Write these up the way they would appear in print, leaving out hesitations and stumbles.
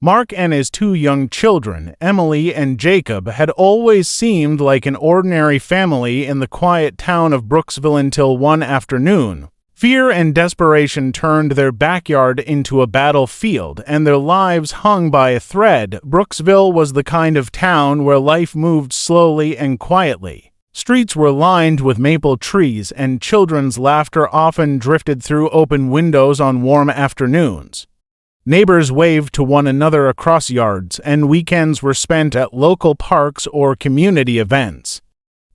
Mark and his two young children, Emily and Jacob, had always seemed like an ordinary family in the quiet town of Brooksville until one afternoon. Fear and desperation turned their backyard into a battlefield, and their lives hung by a thread. Brooksville was the kind of town where life moved slowly and quietly. Streets were lined with maple trees, and children's laughter often drifted through open windows on warm afternoons. Neighbors waved to one another across yards, and weekends were spent at local parks or community events.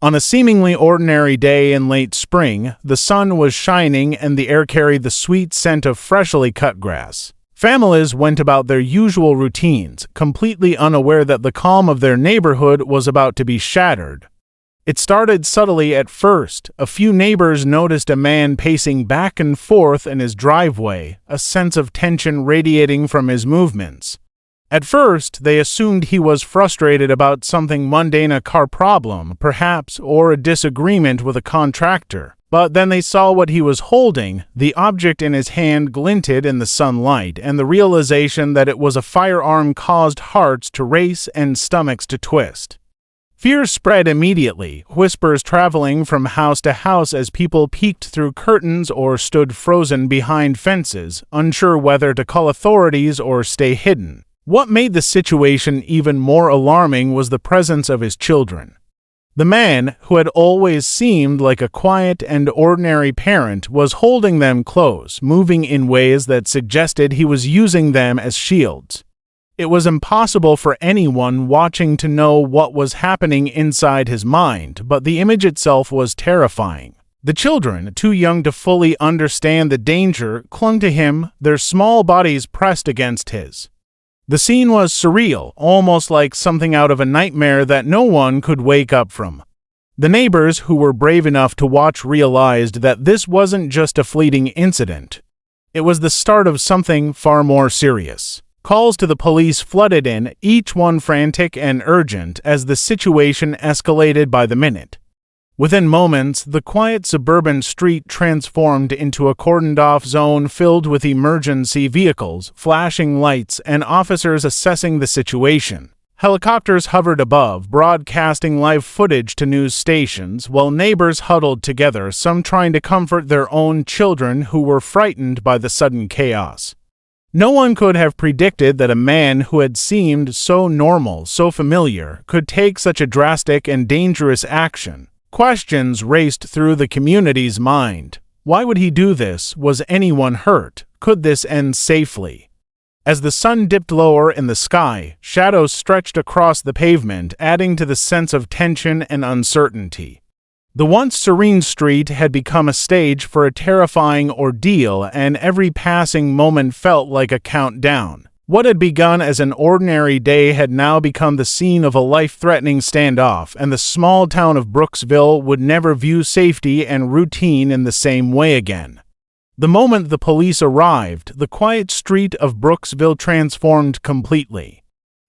On a seemingly ordinary day in late spring, the sun was shining and the air carried the sweet scent of freshly cut grass. Families went about their usual routines, completely unaware that the calm of their neighborhood was about to be shattered. It started subtly at first. A few neighbors noticed a man pacing back and forth in his driveway, a sense of tension radiating from his movements. At first, they assumed he was frustrated about something mundane, a car problem, perhaps, or a disagreement with a contractor. But then they saw what he was holding. The object in his hand glinted in the sunlight, and the realization that it was a firearm caused hearts to race and stomachs to twist. Fear spread immediately, whispers traveling from house to house as people peeked through curtains or stood frozen behind fences, unsure whether to call authorities or stay hidden. What made the situation even more alarming was the presence of his children. The man, who had always seemed like a quiet and ordinary parent, was holding them close, moving in ways that suggested he was using them as shields. It was impossible for anyone watching to know what was happening inside his mind, but the image itself was terrifying. The children, too young to fully understand the danger, clung to him, their small bodies pressed against his. The scene was surreal, almost like something out of a nightmare that no one could wake up from. The neighbors who were brave enough to watch realized that this wasn't just a fleeting incident. It was the start of something far more serious. Calls to the police flooded in, each one frantic and urgent, as the situation escalated by the minute. Within moments, the quiet suburban street transformed into a cordoned-off zone filled with emergency vehicles, flashing lights, and officers assessing the situation. Helicopters hovered above, broadcasting live footage to news stations, while neighbors huddled together, some trying to comfort their own children who were frightened by the sudden chaos. No one could have predicted that a man who had seemed so normal, so familiar, could take such a drastic and dangerous action. Questions raced through the community's mind. Why would he do this? Was anyone hurt? Could this end safely? As the sun dipped lower in the sky, shadows stretched across the pavement, adding to the sense of tension and uncertainty. The once serene street had become a stage for a terrifying ordeal, and every passing moment felt like a countdown. What had begun as an ordinary day had now become the scene of a life-threatening standoff, and the small town of Brooksville would never view safety and routine in the same way again. The moment the police arrived, the quiet street of Brooksville transformed completely.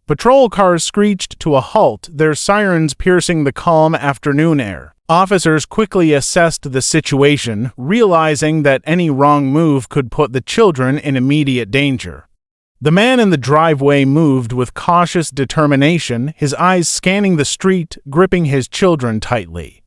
Patrol cars screeched to a halt, their sirens piercing the calm afternoon air. Officers quickly assessed the situation, realizing that any wrong move could put the children in immediate danger. The man in the driveway moved with cautious determination, his eyes scanning the street, gripping his children tightly.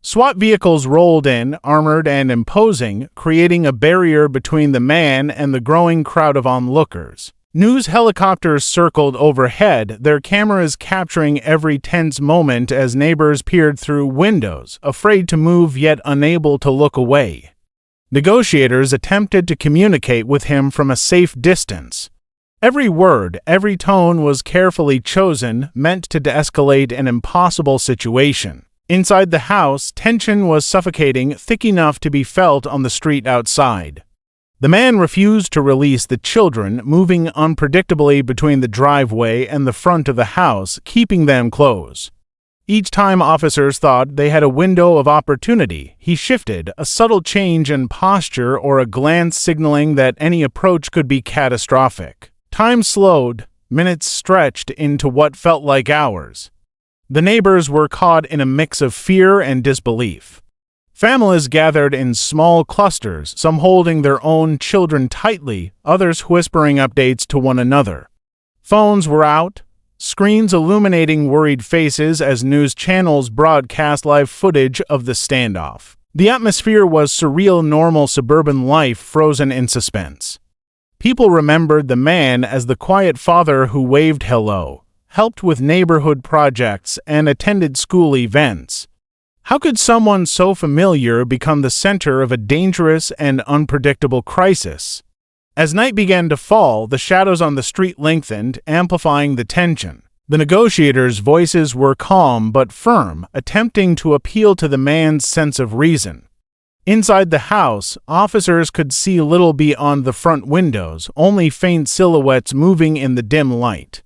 SWAT vehicles rolled in, armored and imposing, creating a barrier between the man and the growing crowd of onlookers. News helicopters circled overhead, their cameras capturing every tense moment as neighbors peered through windows, afraid to move yet unable to look away. Negotiators attempted to communicate with him from a safe distance. Every word, every tone was carefully chosen, meant to de-escalate an impossible situation. Inside the house, tension was suffocating, thick enough to be felt on the street outside. The man refused to release the children, moving unpredictably between the driveway and the front of the house, keeping them close. Each time officers thought they had a window of opportunity, he shifted, a subtle change in posture or a glance signaling that any approach could be catastrophic. Time slowed, minutes stretched into what felt like hours. The neighbors were caught in a mix of fear and disbelief. Families gathered in small clusters, some holding their own children tightly, others whispering updates to one another. Phones were out, screens illuminating worried faces as news channels broadcast live footage of the standoff. The atmosphere was surreal, normal suburban life frozen in suspense. People remembered the man as the quiet father who waved hello, helped with neighborhood projects, and attended school events. How could someone so familiar become the center of a dangerous and unpredictable crisis? As night began to fall, the shadows on the street lengthened, amplifying the tension. The negotiators' voices were calm but firm, attempting to appeal to the man's sense of reason. Inside the house, officers could see little beyond the front windows, only faint silhouettes moving in the dim light.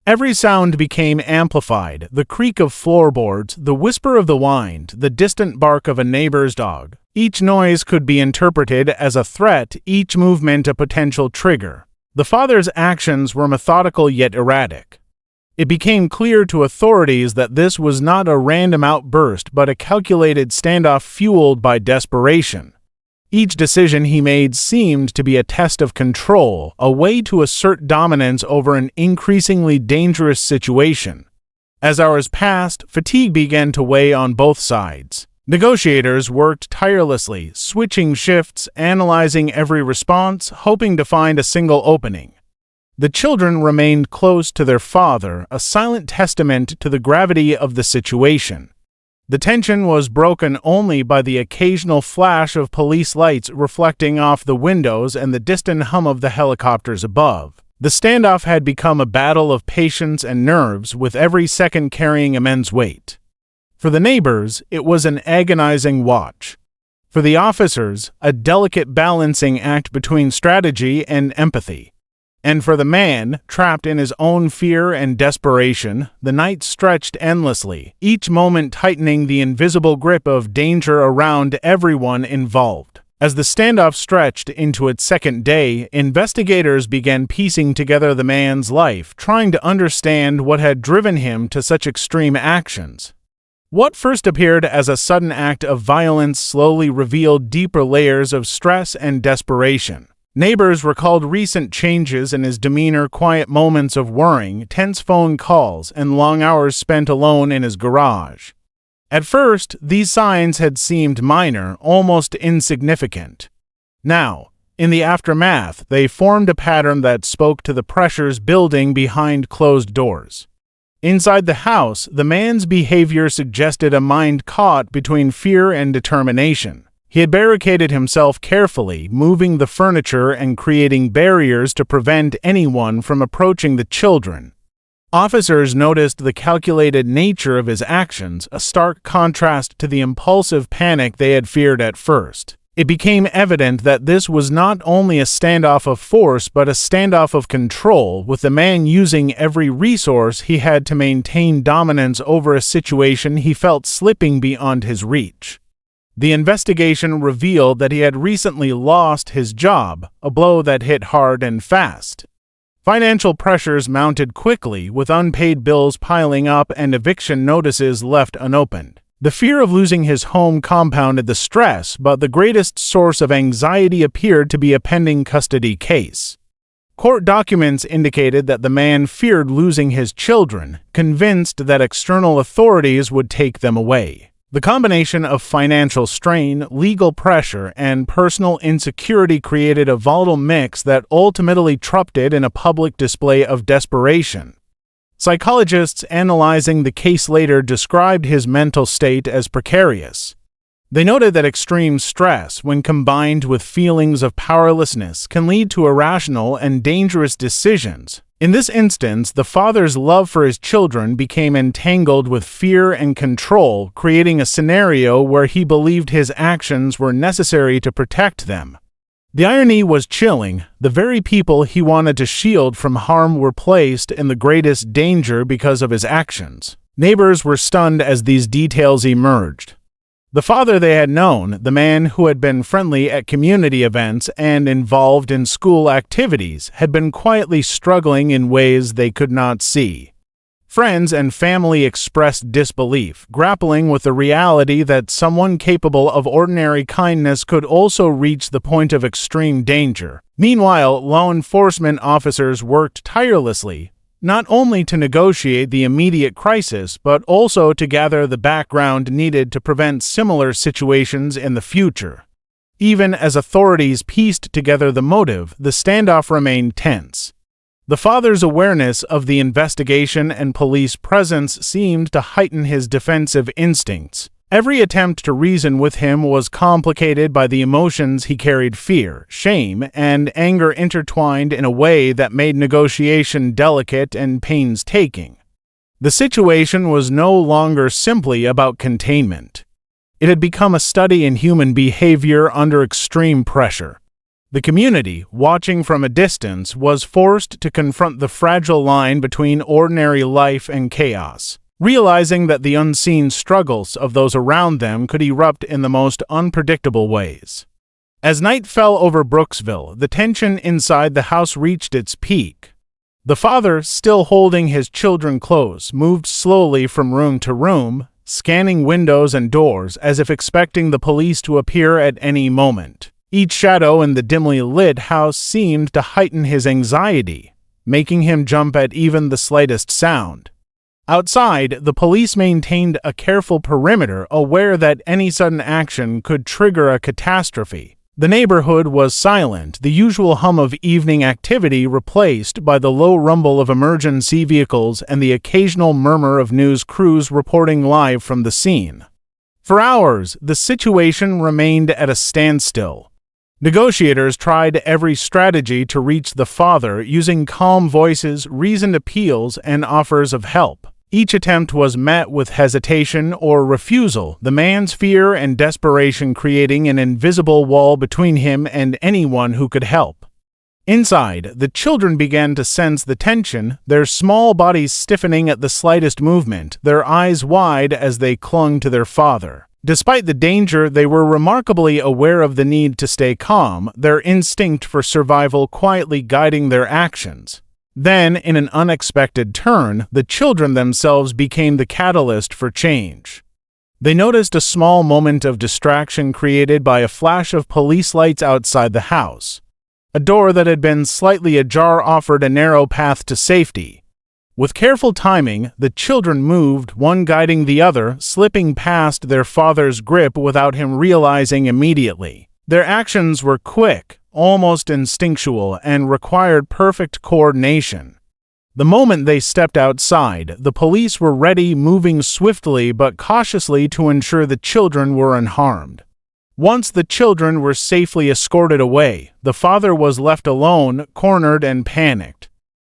Every sound became amplified: the creak of floorboards, the whisper of the wind, the distant bark of a neighbor's dog. Each noise could be interpreted as a threat, each movement a potential trigger. The father's actions were methodical yet erratic. It became clear to authorities that this was not a random outburst but a calculated standoff fueled by desperation. Each decision he made seemed to be a test of control, a way to assert dominance over an increasingly dangerous situation. As hours passed, fatigue began to weigh on both sides. Negotiators worked tirelessly, switching shifts, analyzing every response, hoping to find a single opening. The children remained close to their father, a silent testament to the gravity of the situation. The tension was broken only by the occasional flash of police lights reflecting off the windows and the distant hum of the helicopters above. The standoff had become a battle of patience and nerves, with every second carrying immense weight. For the neighbors, it was an agonizing watch. For the officers, a delicate balancing act between strategy and empathy. And for the man, trapped in his own fear and desperation, the night stretched endlessly, each moment tightening the invisible grip of danger around everyone involved. As the standoff stretched into its second day, investigators began piecing together the man's life, trying to understand what had driven him to such extreme actions. What first appeared as a sudden act of violence slowly revealed deeper layers of stress and desperation. Neighbors recalled recent changes in his demeanor, quiet moments of worrying, tense phone calls, and long hours spent alone in his garage. At first, these signs had seemed minor, almost insignificant. Now, in the aftermath, they formed a pattern that spoke to the pressures building behind closed doors. Inside the house, the man's behavior suggested a mind caught between fear and determination. He had barricaded himself carefully, moving the furniture and creating barriers to prevent anyone from approaching the children. Officers noticed the calculated nature of his actions, a stark contrast to the impulsive panic they had feared at first. It became evident that this was not only a standoff of force but a standoff of control, with the man using every resource he had to maintain dominance over a situation he felt slipping beyond his reach. The investigation revealed that he had recently lost his job, a blow that hit hard and fast. Financial pressures mounted quickly, with unpaid bills piling up and eviction notices left unopened. The fear of losing his home compounded the stress, but the greatest source of anxiety appeared to be a pending custody case. Court documents indicated that the man feared losing his children, convinced that external authorities would take them away. The combination of financial strain, legal pressure, and personal insecurity created a volatile mix that ultimately erupted in a public display of desperation. Psychologists analyzing the case later described his mental state as precarious. They noted that extreme stress, when combined with feelings of powerlessness, can lead to irrational and dangerous decisions. In this instance, the father's love for his children became entangled with fear and control, creating a scenario where he believed his actions were necessary to protect them. The irony was chilling. The very people he wanted to shield from harm were placed in the greatest danger because of his actions. Neighbors were stunned as these details emerged. The father they had known, the man who had been friendly at community events and involved in school activities, had been quietly struggling in ways they could not see. Friends and family expressed disbelief, grappling with the reality that someone capable of ordinary kindness could also reach the point of extreme danger. Meanwhile, law enforcement officers worked tirelessly, not only to negotiate the immediate crisis but also to gather the background needed to prevent similar situations in the future. Even as authorities pieced together the motive, the standoff remained tense. The father's awareness of the investigation and police presence seemed to heighten his defensive instincts. Every attempt to reason with him was complicated by the emotions he carried: fear, shame, and anger intertwined in a way that made negotiation delicate and painstaking. The situation was no longer simply about containment. It had become a study in human behavior under extreme pressure. The community, watching from a distance, was forced to confront the fragile line between ordinary life and chaos, realizing that the unseen struggles of those around them could erupt in the most unpredictable ways. As night fell over Brooksville, the tension inside the house reached its peak. The father, still holding his children close, moved slowly from room to room, scanning windows and doors as if expecting the police to appear at any moment. Each shadow in the dimly lit house seemed to heighten his anxiety, making him jump at even the slightest sound. Outside, the police maintained a careful perimeter, aware that any sudden action could trigger a catastrophe. The neighborhood was silent, the usual hum of evening activity replaced by the low rumble of emergency vehicles and the occasional murmur of news crews reporting live from the scene. For hours, the situation remained at a standstill. Negotiators tried every strategy to reach the father, using calm voices, reasoned appeals, and offers of help. Each attempt was met with hesitation or refusal, the man's fear and desperation creating an invisible wall between him and anyone who could help. Inside, the children began to sense the tension, their small bodies stiffening at the slightest movement, their eyes wide as they clung to their father. Despite the danger, they were remarkably aware of the need to stay calm, their instinct for survival quietly guiding their actions. Then, in an unexpected turn, the children themselves became the catalyst for change. They noticed a small moment of distraction created by a flash of police lights outside the house. A door that had been slightly ajar offered a narrow path to safety. With careful timing, the children moved, one guiding the other, slipping past their father's grip without him realizing immediately. Their actions were quick, almost instinctual, and required perfect coordination. The moment they stepped outside, the police were ready, moving swiftly but cautiously to ensure the children were unharmed. Once the children were safely escorted away, the father was left alone, cornered and panicked.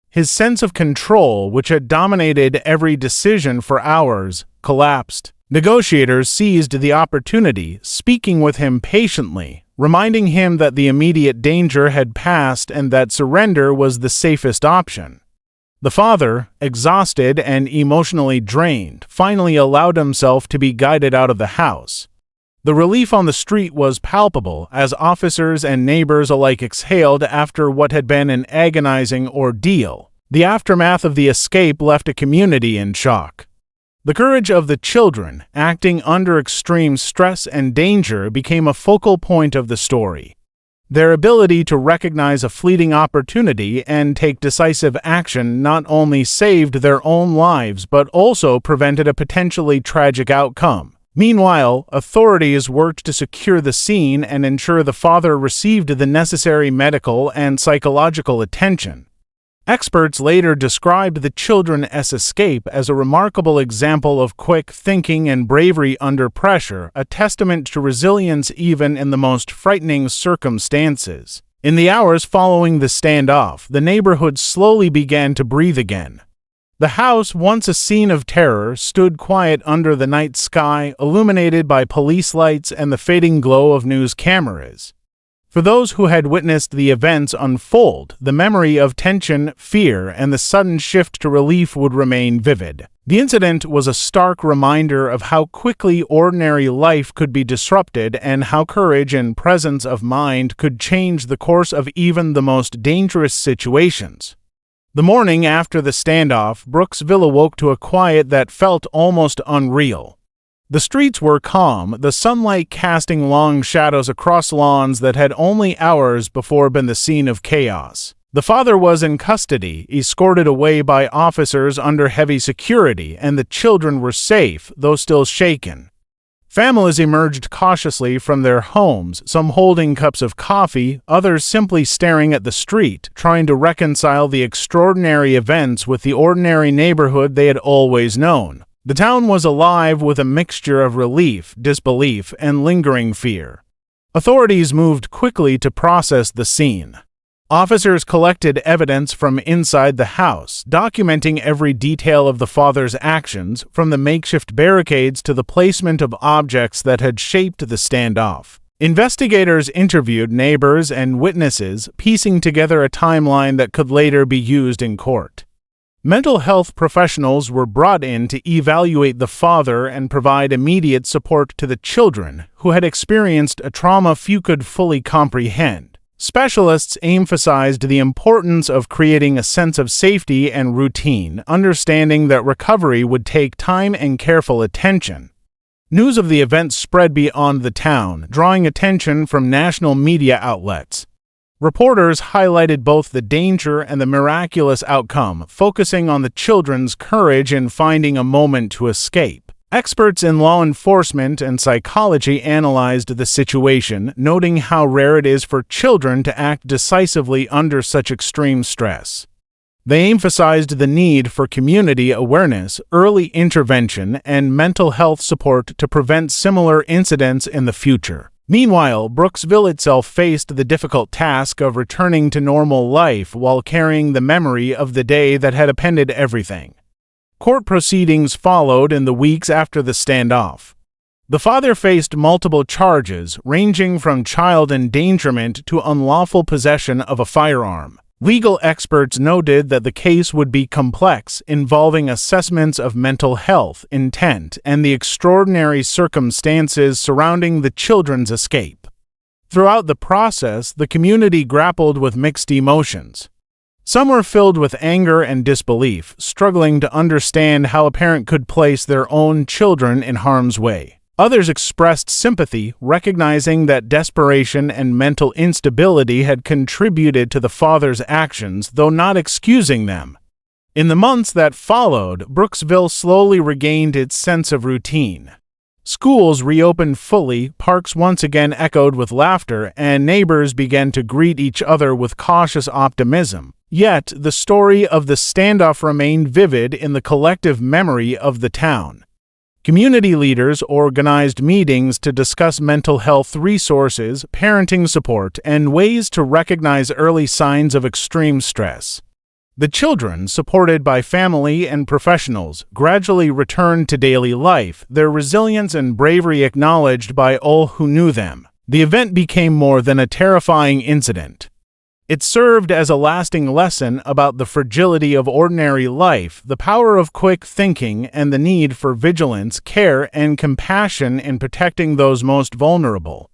His sense of control, which had dominated every decision for hours, collapsed. Negotiators seized the opportunity, speaking with him patiently, reminding him that the immediate danger had passed and that surrender was the safest option. The father, exhausted and emotionally drained, finally allowed himself to be guided out of the house. The relief on the street was palpable as officers and neighbors alike exhaled after what had been an agonizing ordeal. The aftermath of the escape left a community in shock. The courage of the children, acting under extreme stress and danger, became a focal point of the story. Their ability to recognize a fleeting opportunity and take decisive action not only saved their own lives but also prevented a potentially tragic outcome. Meanwhile, authorities worked to secure the scene and ensure the father received the necessary medical and psychological attention. Experts later described the children's escape as a remarkable example of quick thinking and bravery under pressure, a testament to resilience even in the most frightening circumstances. In the hours following the standoff, the neighborhood slowly began to breathe again. The house, once a scene of terror, stood quiet under the night sky, illuminated by police lights and the fading glow of news cameras. For those who had witnessed the events unfold, the memory of tension, fear, and the sudden shift to relief would remain vivid. The incident was a stark reminder of how quickly ordinary life could be disrupted and how courage and presence of mind could change the course of even the most dangerous situations. The morning after the standoff, Brooksville awoke to a quiet that felt almost unreal. The streets were calm, the sunlight casting long shadows across lawns that had only hours before been the scene of chaos. The father was in custody, escorted away by officers under heavy security, and the children were safe, though still shaken. Families emerged cautiously from their homes, some holding cups of coffee, others simply staring at the street, trying to reconcile the extraordinary events with the ordinary neighborhood they had always known. The town was alive with a mixture of relief, disbelief, and lingering fear. Authorities moved quickly to process the scene. Officers collected evidence from inside the house, documenting every detail of the father's actions, from the makeshift barricades to the placement of objects that had shaped the standoff. Investigators interviewed neighbors and witnesses, piecing together a timeline that could later be used in court. Mental health professionals were brought in to evaluate the father and provide immediate support to the children, who had experienced a trauma few could fully comprehend. Specialists emphasized the importance of creating a sense of safety and routine, understanding that recovery would take time and careful attention. News of the event spread beyond the town, drawing attention from national media outlets. Reporters highlighted both the danger and the miraculous outcome, focusing on the children's courage in finding a moment to escape. Experts in law enforcement and psychology analyzed the situation, noting how rare it is for children to act decisively under such extreme stress. They emphasized the need for community awareness, early intervention, and mental health support to prevent similar incidents in the future. Meanwhile, Brooksville itself faced the difficult task of returning to normal life while carrying the memory of the day that had upended everything. Court proceedings followed in the weeks after the standoff. The father faced multiple charges, ranging from child endangerment to unlawful possession of a firearm. Legal experts noted that the case would be complex, involving assessments of mental health, intent, and the extraordinary circumstances surrounding the children's escape. Throughout the process, the community grappled with mixed emotions. Some were filled with anger and disbelief, struggling to understand how a parent could place their own children in harm's way. Others expressed sympathy, recognizing that desperation and mental instability had contributed to the father's actions, though not excusing them. In the months that followed, Brooksville slowly regained its sense of routine. Schools reopened fully, parks once again echoed with laughter, and neighbors began to greet each other with cautious optimism. Yet, the story of the standoff remained vivid in the collective memory of the town. Community leaders organized meetings to discuss mental health resources, parenting support, and ways to recognize early signs of extreme stress. The children, supported by family and professionals, gradually returned to daily life, their resilience and bravery acknowledged by all who knew them. The event became more than a terrifying incident. It served as a lasting lesson about the fragility of ordinary life, the power of quick thinking, and the need for vigilance, care, and compassion in protecting those most vulnerable.